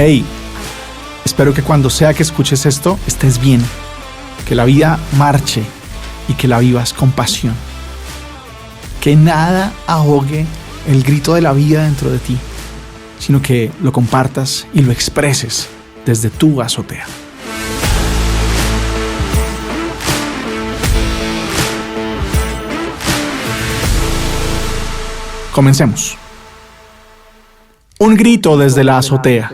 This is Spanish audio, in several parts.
Hey, espero que cuando sea que escuches esto estés bien, que la vida marche y que la vivas con pasión. Que nada ahogue el grito de la vida dentro de ti, sino que lo compartas y lo expreses desde tu azotea. Comencemos. Un grito desde la azotea.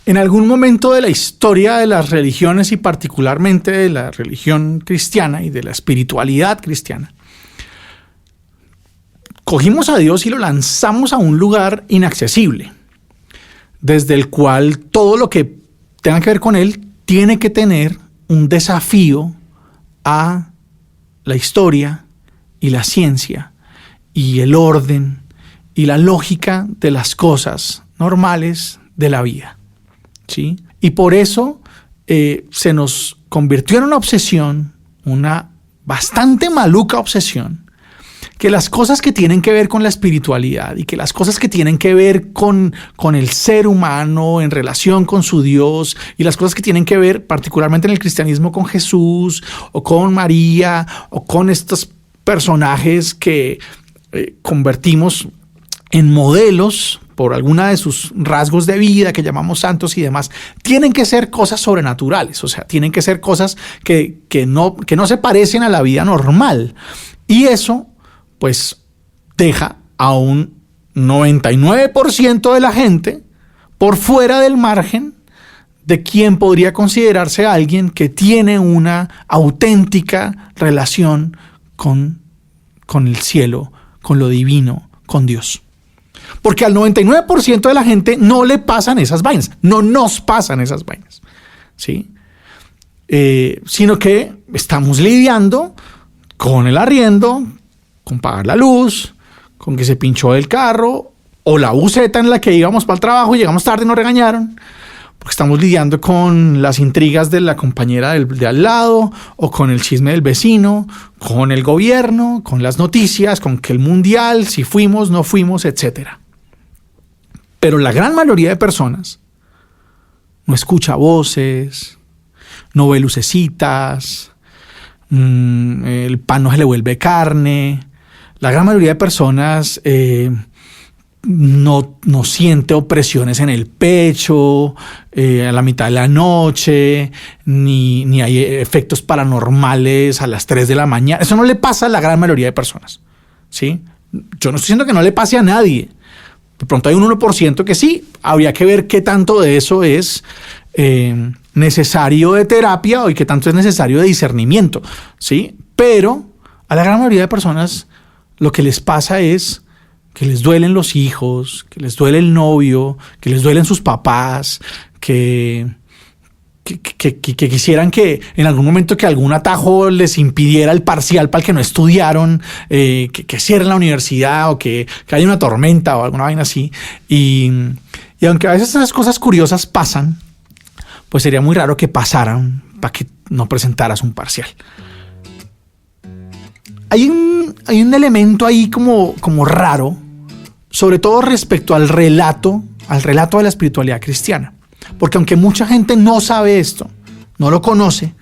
En algún momento de la historia de las religiones y particularmente de la religión cristiana y de la espiritualidad cristiana, cogimos a Dios y lo lanzamos a un lugar inaccesible, desde el cual todo lo que tenga que ver con Él tiene que tener un desafío a la historia y la ciencia y el orden y la lógica de las cosas normales de la vida, ¿sí? Y por eso se nos convirtió en una obsesión, una bastante maluca obsesión, que las cosas que tienen que ver con la espiritualidad y que las cosas que tienen que ver con el ser humano en relación con su Dios y las cosas que tienen que ver particularmente en el cristianismo con Jesús o con María o con estos personajes que convertimos en modelos por alguna de sus rasgos de vida que llamamos santos y demás, tienen que ser cosas sobrenaturales, o sea, tienen que ser cosas que no se parecen a la vida normal. Y eso, pues, deja a un 99% de la gente por fuera del margen de quien podría considerarse alguien que tiene una auténtica relación con el cielo, con lo divino, con Dios. Porque al 99% de la gente no le pasan esas vainas, no nos pasan esas vainas, ¿sí? Sino que estamos lidiando con el arriendo, con pagar la luz, con que se pinchó el carro o la buseta en la que íbamos para el trabajo y llegamos tarde y nos regañaron, porque estamos lidiando con las intrigas de la compañera de al lado o con el chisme del vecino, con el gobierno, con las noticias, con que el mundial, si fuimos, no fuimos, etc. Pero la gran mayoría de personas no escucha voces, no ve lucecitas, el pan no se le vuelve carne. La gran mayoría de personas no siente opresiones en el pecho a la mitad de la noche, ni hay efectos paranormales a las 3 de la mañana. Eso no le pasa a la gran mayoría de personas, ¿sí? Yo no estoy diciendo que no le pase a nadie. De pronto hay un 1% que sí. Habría que ver qué tanto de eso es necesario de terapia y qué tanto es necesario de discernimiento, ¿sí? Pero a la gran mayoría de personas lo que les pasa es que les duelen los hijos, que les duele el novio, que les duelen sus papás, que quisieran que en algún momento que algún atajo les impidiera el parcial para el que no estudiaron, que cierren la universidad o que haya una tormenta o alguna vaina así. Y aunque a veces esas cosas curiosas pasan, pues sería muy raro que pasaran para que no presentaras un parcial. Hay un elemento ahí como raro, sobre todo respecto al relato de la espiritualidad cristiana. Porque aunque mucha gente no sabe esto, no lo conoce,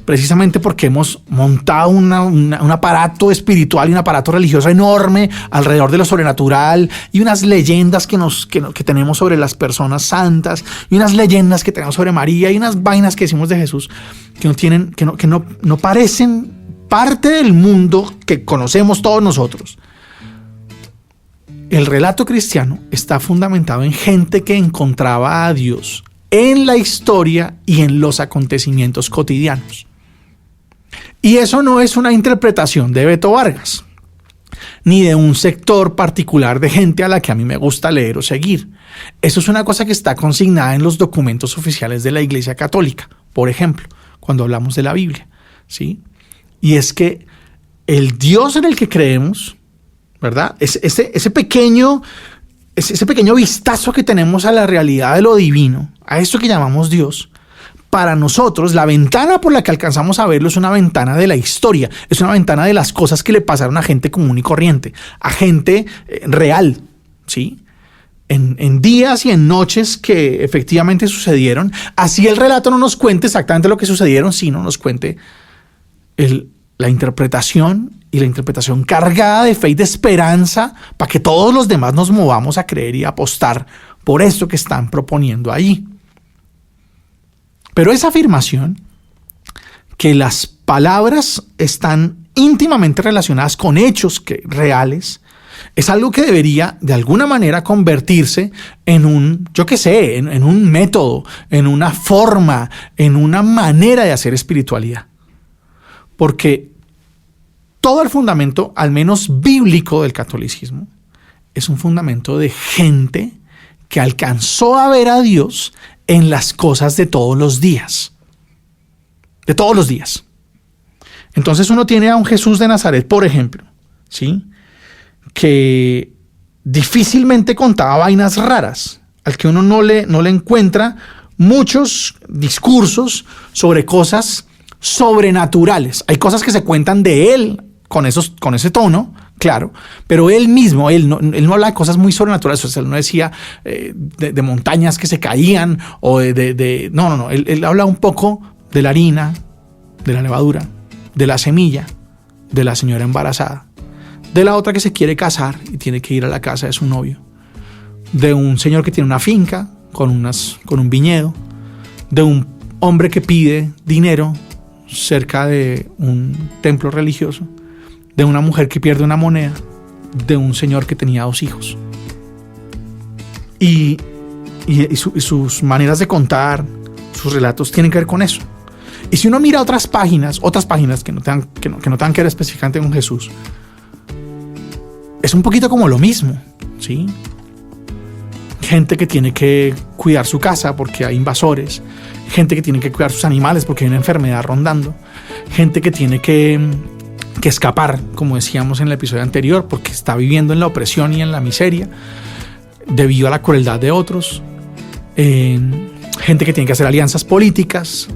precisamente porque hemos montado un aparato espiritual y un aparato religioso enorme alrededor de lo sobrenatural y unas leyendas que tenemos sobre las personas santas y unas leyendas que tenemos sobre María y unas vainas que decimos de Jesús que no parecen parte del mundo que conocemos todos nosotros. El relato cristiano está fundamentado en gente que encontraba a Dios en la historia y en los acontecimientos cotidianos. Y eso no es una interpretación de Beto Vargas, ni de un sector particular de gente a la que a mí me gusta leer o seguir. Eso es una cosa que está consignada en los documentos oficiales de la Iglesia Católica, por ejemplo, cuando hablamos de la Biblia, ¿sí? Y es que el Dios en el que creemos, ¿verdad? Ese pequeño vistazo que tenemos a la realidad de lo divino, a esto que llamamos Dios, para nosotros la ventana por la que alcanzamos a verlo es una ventana de la historia, es una ventana de las cosas que le pasaron a gente común y corriente, a gente real, ¿sí? en días y en noches que efectivamente sucedieron. Así el relato no nos cuente exactamente lo que sucedieron, sino nos cuente la interpretación, y la interpretación cargada de fe y de esperanza para que todos los demás nos movamos a creer y a apostar por esto que están proponiendo ahí. Pero esa afirmación, que las palabras están íntimamente relacionadas con hechos reales, es algo que debería de alguna manera convertirse en un, en un método, en una forma, en una manera de hacer espiritualidad. Porque todo el fundamento, al menos bíblico, del catolicismo es un fundamento de gente que alcanzó a ver a Dios en las cosas de todos los días. De todos los días. Entonces uno tiene a un Jesús de Nazaret, por ejemplo, ¿sí?, que difícilmente contaba vainas raras, al que uno no le encuentra muchos discursos sobre cosas sobrenaturales. Hay cosas que se cuentan de él con ese tono, claro, pero él mismo, él no habla de cosas muy sobrenaturales. O sea, él no decía de montañas que se caían o no. Él habla un poco de la harina, de la levadura, de la semilla, de la señora embarazada, de la otra que se quiere casar y tiene que ir a la casa de su novio, de un señor que tiene una finca con un viñedo, de un hombre que pide dinero cerca de un templo religioso, de una mujer que pierde una moneda, de un señor que tenía 2 hijos. Y sus maneras de contar, sus relatos tienen que ver con eso. Y si uno mira otras páginas que no tengan que ver específicamente con Jesús, es un poquito como lo mismo, ¿sí? Gente que tiene que cuidar su casa porque hay invasores, gente que tiene que cuidar sus animales porque hay una enfermedad rondando, gente que tiene que escapar, como decíamos en el episodio anterior, porque está viviendo en la opresión y en la miseria debido a la crueldad de otros, gente que tiene que hacer alianzas políticas,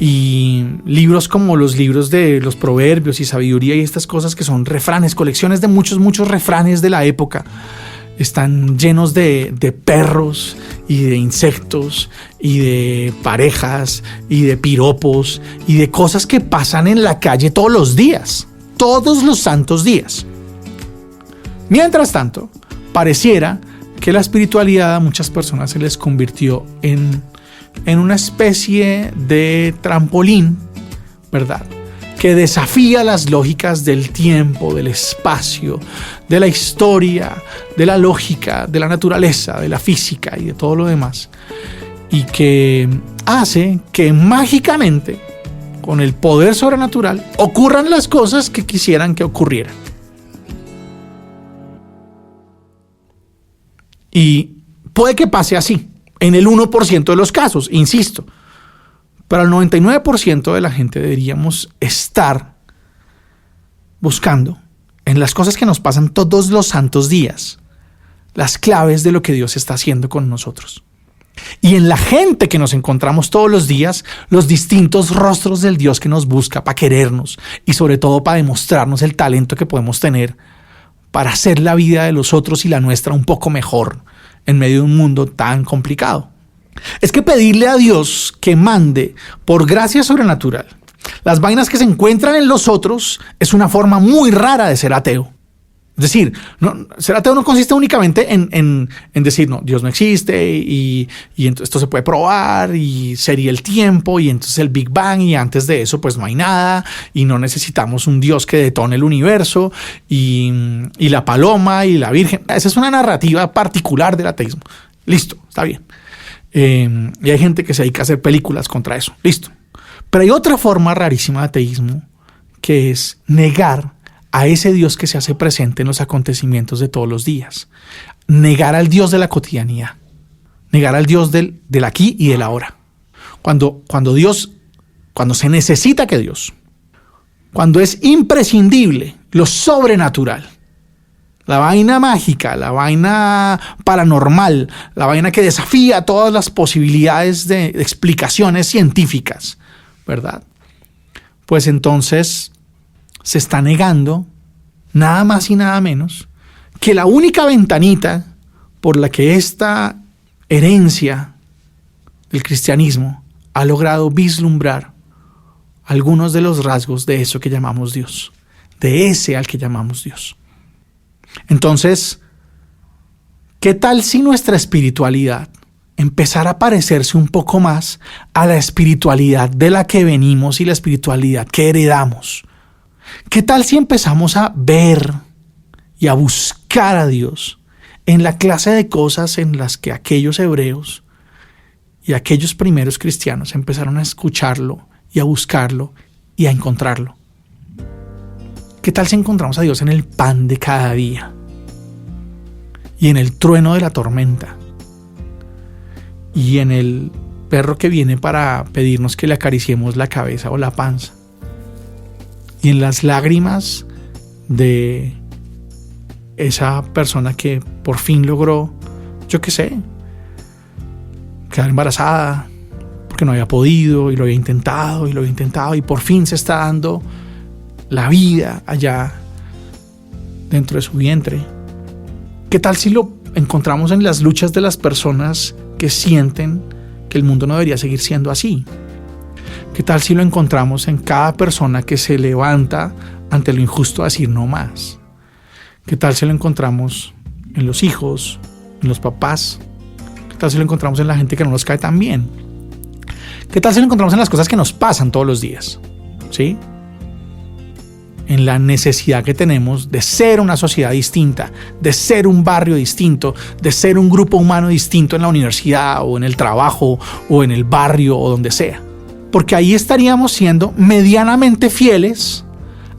y libros como los libros de los proverbios y sabiduría y estas cosas que son refranes, colecciones de muchos refranes de la época, están llenos de perros y de insectos y de parejas y de piropos y de cosas que pasan en la calle todos los días, todos los santos días. Mientras tanto, pareciera que la espiritualidad a muchas personas se les convirtió en una especie de trampolín, ¿verdad?, que desafía las lógicas del tiempo, del espacio, de la historia, de la lógica, de la naturaleza, de la física y de todo lo demás, y que hace que mágicamente, con el poder sobrenatural, ocurran las cosas que quisieran que ocurrieran. Y puede que pase así en el 1% de los casos, insisto. Pero al 99% de la gente deberíamos estar buscando en las cosas que nos pasan todos los santos días las claves de lo que Dios está haciendo con nosotros. Y en la gente que nos encontramos todos los días, los distintos rostros del Dios que nos busca para querernos y sobre todo para demostrarnos el talento que podemos tener para hacer la vida de los otros y la nuestra un poco mejor en medio de un mundo tan complicado. Es que pedirle a Dios que mande por gracia sobrenatural las vainas que se encuentran en los otros es una forma muy rara de ser ateo. Es decir, ser ateo no consiste únicamente en decir, no, Dios no existe y entonces esto se puede probar y sería el tiempo y entonces el Big Bang y antes de eso pues no hay nada y no necesitamos un Dios que detone el universo y la paloma y la Virgen. Esa es una narrativa particular del ateísmo. Listo, está bien. Y hay gente que se dedica a hacer películas contra eso. Listo. Pero hay otra forma rarísima de ateísmo que es negar a ese Dios que se hace presente en los acontecimientos de todos los días. Negar al Dios de la cotidianidad. Negar al Dios del aquí y del ahora. Cuando se necesita que Dios, cuando es imprescindible lo sobrenatural, la vaina mágica, la vaina paranormal, la vaina que desafía todas las posibilidades de explicaciones científicas, ¿verdad? Pues entonces se está negando nada más y nada menos que la única ventanita por la que esta herencia del cristianismo ha logrado vislumbrar algunos de los rasgos de eso que llamamos Dios, de ese al que llamamos Dios. Entonces, ¿qué tal si nuestra espiritualidad empezara a parecerse un poco más a la espiritualidad de la que venimos y la espiritualidad que heredamos? ¿Qué tal si empezamos a ver y a buscar a Dios en la clase de cosas en las que aquellos hebreos y aquellos primeros cristianos empezaron a escucharlo y a buscarlo y a encontrarlo? ¿Qué tal si encontramos a Dios en el pan de cada día y en el trueno de la tormenta y en el perro que viene para pedirnos que le acariciemos la cabeza o la panza y en las lágrimas de esa persona que por fin logró, yo qué sé, quedar embarazada porque no había podido y lo había intentado y por fin se está dando la vida allá dentro de su vientre? ¿Qué tal si lo encontramos en las luchas de las personas que sienten que el mundo no debería seguir siendo así? ¿Qué tal si lo encontramos en cada persona que se levanta ante lo injusto a decir no más? ¿Qué tal si lo encontramos en los hijos, en los papás? ¿Qué tal si lo encontramos en la gente que no nos cae tan bien? ¿Qué tal si lo encontramos en las cosas que nos pasan todos los días? ¿Sí? En la necesidad que tenemos de ser una sociedad distinta, de ser un barrio distinto, de ser un grupo humano distinto en la universidad o en el trabajo o en el barrio o donde sea. Porque ahí estaríamos siendo medianamente fieles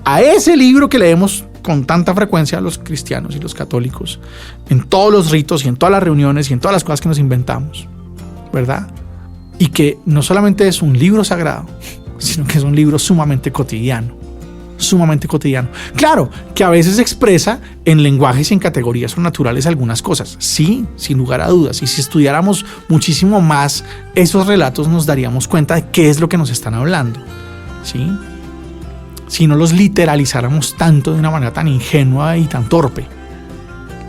a ese libro que leemos con tanta frecuencia a los cristianos y los católicos, en todos los ritos y en todas las reuniones y en todas las cosas que nos inventamos, ¿verdad? Y que no solamente es un libro sagrado, sino que es un libro sumamente cotidiano. Claro, que a veces expresa en lenguajes y en categorías naturales algunas cosas, sí, sin lugar a dudas, y si estudiáramos muchísimo más esos relatos nos daríamos cuenta de qué es lo que nos están hablando, ¿sí? Si no los literalizáramos tanto de una manera tan ingenua y tan torpe.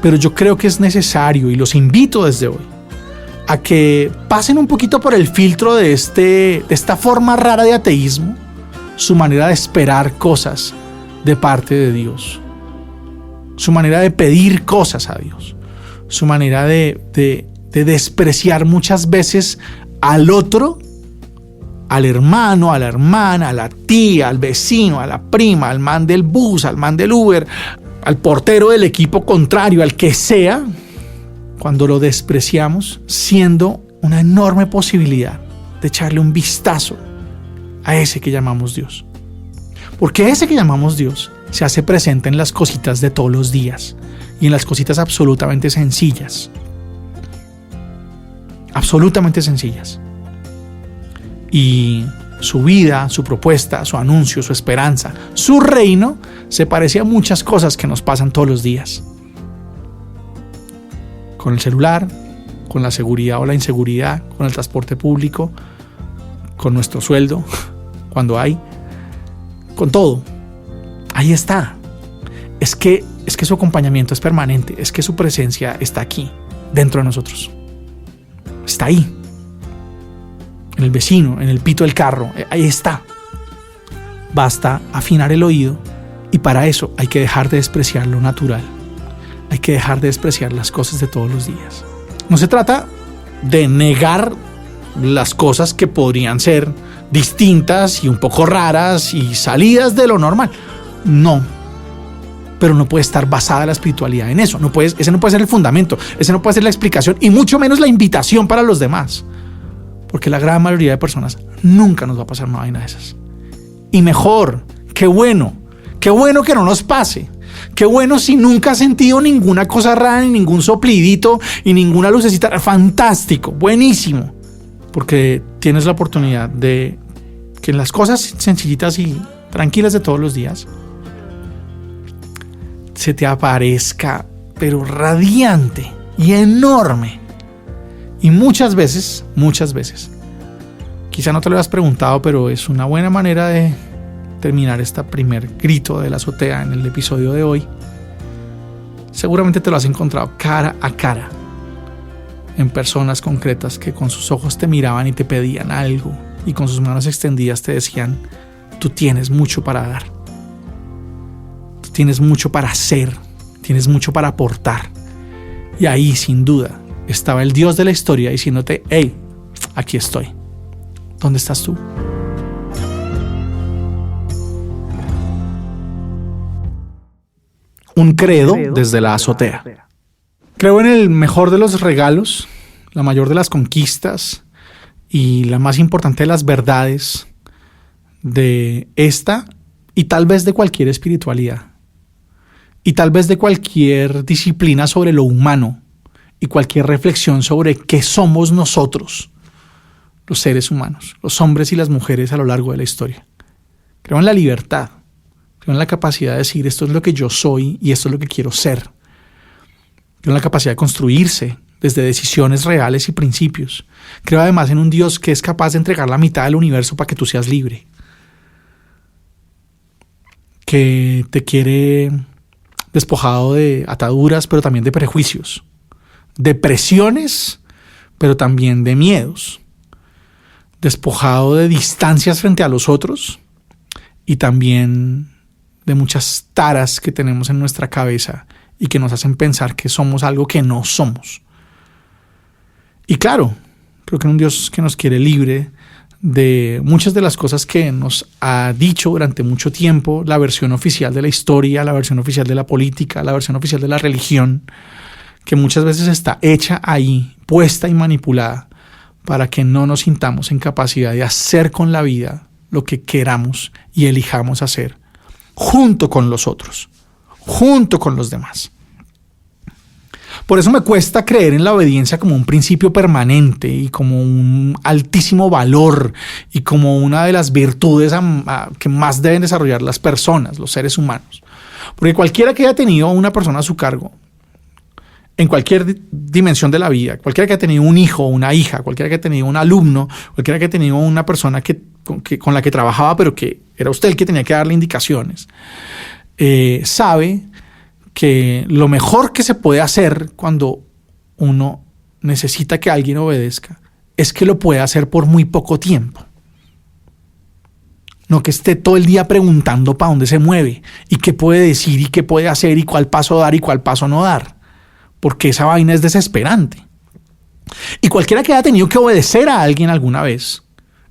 Pero yo creo que es necesario y los invito desde hoy a que pasen un poquito por el filtro de esta forma rara de ateísmo, su manera de esperar cosas de parte de Dios, su manera de pedir cosas a Dios, su manera de despreciar muchas veces al otro, al hermano, a la hermana, a la tía, al vecino, a la prima, al man del bus, al man del Uber, al portero del equipo contrario, al que sea, cuando lo despreciamos, siendo una enorme posibilidad de echarle un vistazo a ese que llamamos Dios. Porque ese que llamamos Dios se hace presente en las cositas de todos los días y en las cositas absolutamente sencillas. Absolutamente sencillas. Y su vida, su propuesta, su anuncio, su esperanza, su reino se parece a muchas cosas que nos pasan todos los días. Con el celular, con la seguridad o la inseguridad, con el transporte público, con nuestro sueldo, cuando hay, con todo. Ahí está. Es que su acompañamiento es permanente, es que su presencia está aquí, dentro de nosotros. Está ahí. En el vecino, en el pito del carro, ahí está. Basta afinar el oído y para eso hay que dejar de despreciar lo natural. Hay que dejar de despreciar las cosas de todos los días. No se trata de negar las cosas que podrían ser distintas y un poco raras y salidas de lo normal. No. Pero no puede estar basada la espiritualidad en eso. Ese no puede ser el fundamento. Ese no puede ser la explicación y mucho menos la invitación para los demás. Porque la gran mayoría de personas nunca nos va a pasar una vaina de esas. Y mejor, qué bueno que no nos pase. Qué bueno si nunca has sentido ninguna cosa rara, ni ningún soplidito y ninguna lucecita. Fantástico, buenísimo. Porque tienes la oportunidad de que en las cosas sencillitas y tranquilas de todos los días se te aparezca, pero radiante y enorme. Y muchas veces, quizá no te lo hayas preguntado, pero es una buena manera de terminar este primer grito de la azotea en el episodio de hoy. Seguramente te lo has encontrado cara a cara en personas concretas que con sus ojos te miraban y te pedían algo y con sus manos extendidas te decían: tú tienes mucho para dar, tú tienes mucho para hacer, tienes mucho para aportar. Y ahí, sin duda, estaba el Dios de la historia diciéndote: hey, aquí estoy. ¿Dónde estás tú? Un credo desde la azotea. Creo en el mejor de los regalos, la mayor de las conquistas y la más importante de las verdades de esta y tal vez de cualquier espiritualidad y tal vez de cualquier disciplina sobre lo humano y cualquier reflexión sobre qué somos nosotros, los seres humanos, los hombres y las mujeres a lo largo de la historia. Creo en la libertad, creo en la capacidad de decir: esto es lo que yo soy y esto es lo que quiero ser. Creo en la capacidad de construirse desde decisiones reales y principios. Creo además en un Dios que es capaz de entregar la mitad del universo para que tú seas libre, que te quiere despojado de ataduras, pero también de prejuicios, de presiones, pero también de miedos, despojado de distancias frente a los otros y también de muchas taras que tenemos en nuestra cabeza y que nos hacen pensar que somos algo que no somos. Y claro, creo que es un Dios que nos quiere libre de muchas de las cosas que nos ha dicho durante mucho tiempo la versión oficial de la historia, la versión oficial de la política, la versión oficial de la religión, que muchas veces está hecha ahí, puesta y manipulada para que no nos sintamos en capacidad de hacer con la vida lo que queramos y elijamos hacer, junto con los otros, junto con los demás. Por eso me cuesta creer en la obediencia como un principio permanente y como un altísimo valor y como una de las virtudes que más deben desarrollar las personas, los seres humanos. Porque cualquiera que haya tenido una persona a su cargo, en cualquier dimensión de la vida, cualquiera que haya tenido un hijo o una hija, cualquiera que haya tenido un alumno, cualquiera que haya tenido una persona con la que trabajaba, pero que era usted el que tenía que darle indicaciones, sabe que lo mejor que se puede hacer cuando uno necesita que alguien obedezca es que lo pueda hacer por muy poco tiempo. No que esté todo el día preguntando para dónde se mueve y qué puede decir y qué puede hacer y cuál paso dar y cuál paso no dar, porque esa vaina es desesperante. Y cualquiera que haya tenido que obedecer a alguien alguna vez,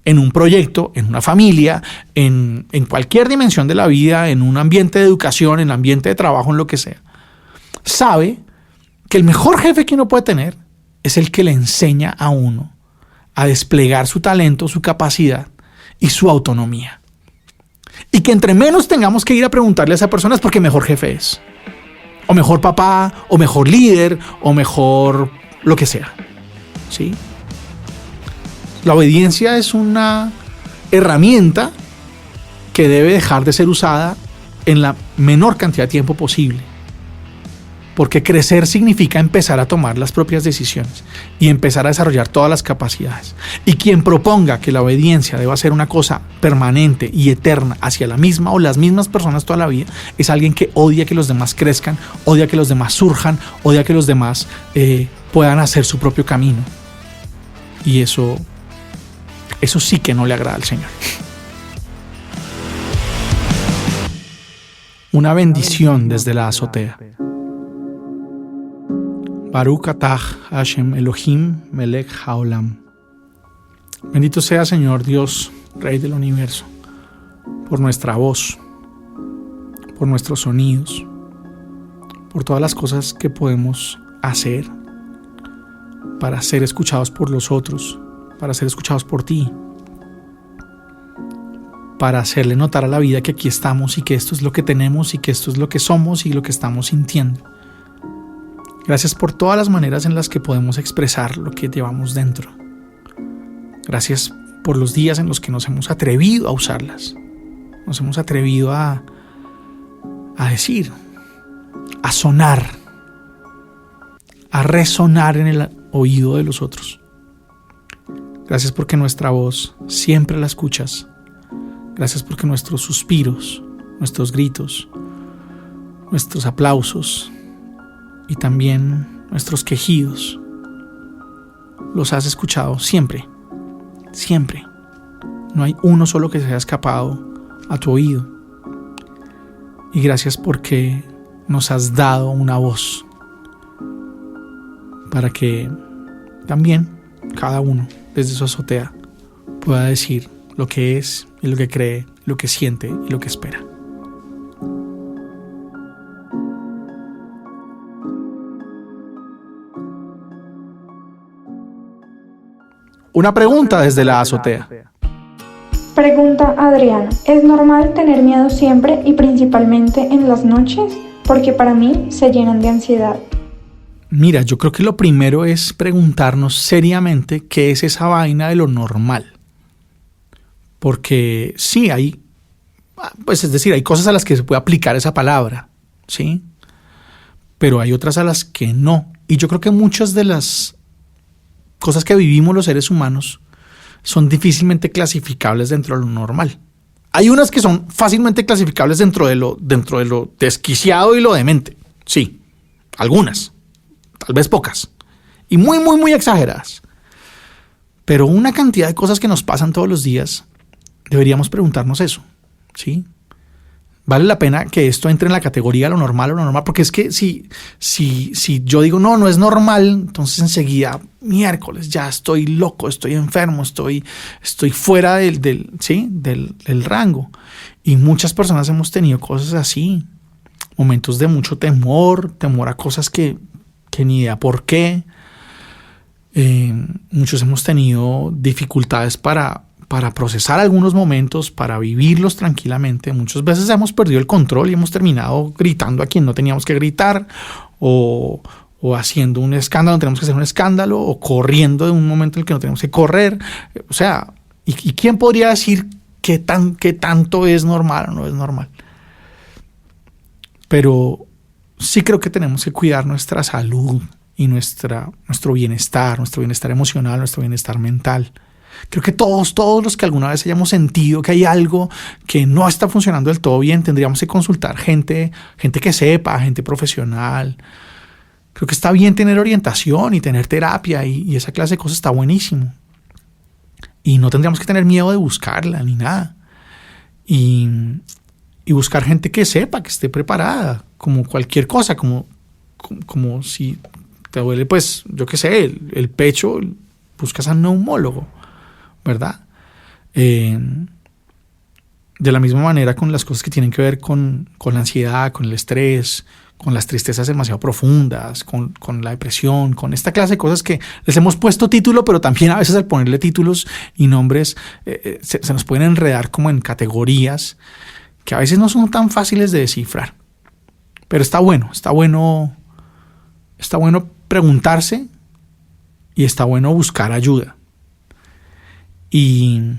en un proyecto, en una familia, en cualquier dimensión de la vida, en un ambiente de educación, en un ambiente de trabajo, en lo que sea, sabe que el mejor jefe que uno puede tener es el que le enseña a uno a desplegar su talento, su capacidad y su autonomía. Y que entre menos tengamos que ir a preguntarle a esa persona es porque mejor jefe es. O mejor papá, o mejor líder, o mejor lo que sea. ¿Sí? La obediencia es una herramienta que debe dejar de ser usada en la menor cantidad de tiempo posible. Porque crecer significa empezar a tomar las propias decisiones y empezar a desarrollar todas las capacidades. Y quien proponga que la obediencia deba ser una cosa permanente y eterna hacia la misma o las mismas personas toda la vida, es alguien que odia que los demás crezcan, odia que los demás surjan, odia que los demás puedan hacer su propio camino. Y eso sí que no le agrada al Señor. Una bendición desde la azotea. Baruch atah Hashem Elohim melech haolam. Bendito sea, Señor Dios, Rey del universo, por nuestra voz, por nuestros sonidos, por todas las cosas que podemos hacer para ser escuchados por los otros, para ser escuchados por ti, para hacerle notar a la vida que aquí estamos y que esto es lo que tenemos y que esto es lo que somos y lo que estamos sintiendo. Gracias por todas las maneras en las que podemos expresar lo que llevamos dentro. Gracias por los días en los que nos hemos atrevido a usarlas. Nos hemos atrevido a decir, a sonar, a resonar en el oído de los otros. Gracias porque nuestra voz siempre la escuchas. Gracias porque nuestros suspiros, nuestros gritos, nuestros aplausos y también nuestros quejidos los has escuchado siempre. Siempre. No hay uno solo que se haya escapado a tu oído. Y gracias porque nos has dado una voz para que también cada uno desde su azotea pueda decir lo que es y lo que cree, lo que siente y lo que espera. Una pregunta desde la azotea. Pregunta Adriana: ¿es normal tener miedo siempre y principalmente en las noches? Porque para mí se llenan de ansiedad. Mira, yo creo que lo primero es preguntarnos seriamente qué es esa vaina de lo normal. Porque sí, hay cosas a las que se puede aplicar esa palabra, ¿sí? Pero hay otras a las que no. Y yo creo que muchas de las cosas que vivimos los seres humanos son difícilmente clasificables dentro de lo normal. Hay unas que son fácilmente clasificables dentro de lo desquiciado y lo demente. Sí, algunas, tal vez pocas. Y muy, muy, muy exageradas. Pero una cantidad de cosas que nos pasan todos los días, deberíamos preguntarnos eso, ¿sí? Vale la pena que esto entre en la categoría lo normal, porque es que si yo digo no es normal, entonces enseguida, miércoles, ya estoy loco, estoy enfermo, estoy fuera del rango. Y muchas personas hemos tenido cosas así, momentos de mucho temor a cosas que ni idea por qué. Muchos hemos tenido dificultades para procesar algunos momentos, para vivirlos tranquilamente. Muchas veces hemos perdido el control y hemos terminado gritando a quien no teníamos que gritar, o haciendo un escándalo, no tenemos que hacer un escándalo, o corriendo de un momento en el que no tenemos que correr. O sea, ¿y quién podría decir qué tanto es normal o no es normal? Pero sí creo que tenemos que cuidar nuestra salud y nuestro bienestar emocional, nuestro bienestar mental. Creo que todos los que alguna vez hayamos sentido que hay algo que no está funcionando del todo bien, tendríamos que consultar gente que sepa, gente profesional. Creo que está bien tener orientación y tener terapia y esa clase de cosas está buenísimo. Y no tendríamos que tener miedo de buscarla ni nada. Y buscar gente que sepa, que esté preparada, como cualquier cosa, como si te duele, pues, yo qué sé, el pecho, buscas a un neumólogo, ¿verdad? De la misma manera con las cosas que tienen que ver con la ansiedad, con el estrés, con las tristezas demasiado profundas, con la depresión, con esta clase de cosas que les hemos puesto título, pero también a veces al ponerle títulos y nombres se nos pueden enredar como en categorías que a veces no son tan fáciles de descifrar. Pero está bueno preguntarse y está bueno buscar ayuda. Y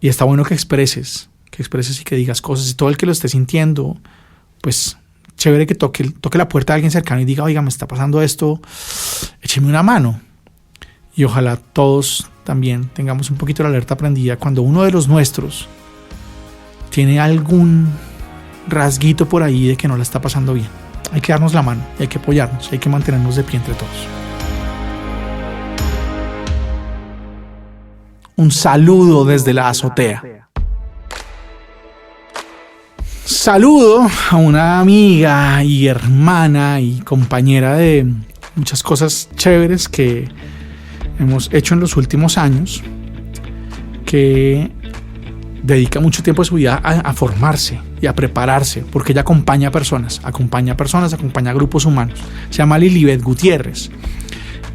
está bueno que expreses y que digas cosas. Y todo el que lo esté sintiendo, pues chévere que toque la puerta de alguien cercano y diga, oiga, me está pasando esto, écheme una mano. Y ojalá todos también tengamos un poquito la alerta prendida cuando uno de los nuestros tiene algún rasguito por ahí de que no la está pasando bien. Hay que darnos la mano, hay que apoyarnos, hay que mantenernos de pie entre todos. Un saludo desde la azotea. Saludo a una amiga y hermana y compañera de muchas cosas chéveres que hemos hecho en los últimos años, que dedica mucho tiempo de su vida a formarse y a prepararse, porque ella acompaña a grupos humanos. Se llama Lilibet Gutiérrez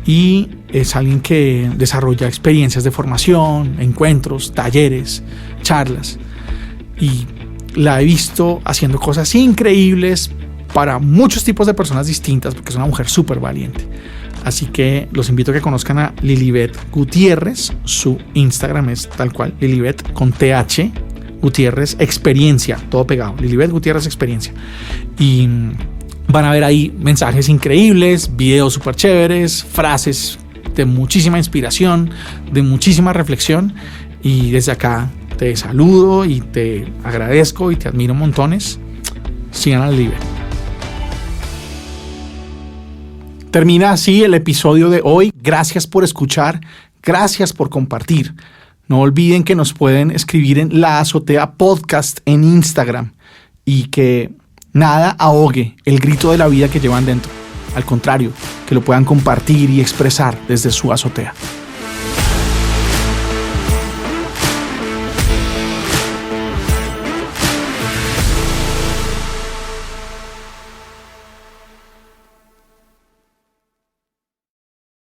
y es alguien que desarrolla experiencias de formación, encuentros, talleres, charlas, y la he visto haciendo cosas increíbles para muchos tipos de personas distintas, porque es una mujer súper valiente. Así que los invito a que conozcan a Lilibet Gutiérrez. Su Instagram es tal cual, Lilibet con TH, Gutiérrez Experiencia, todo pegado, Lilibet Gutiérrez Experiencia. Y van a ver ahí mensajes increíbles, videos súper chéveres, frases de muchísima inspiración, de muchísima reflexión. Y desde acá te saludo y te agradezco y te admiro montones. Sigan a Lilibet. Termina así el episodio de hoy. Gracias por escuchar, gracias por compartir. No olviden que nos pueden escribir en La Azotea Podcast en Instagram y que nada ahogue el grito de la vida que llevan dentro. Al contrario, que lo puedan compartir y expresar desde su azotea.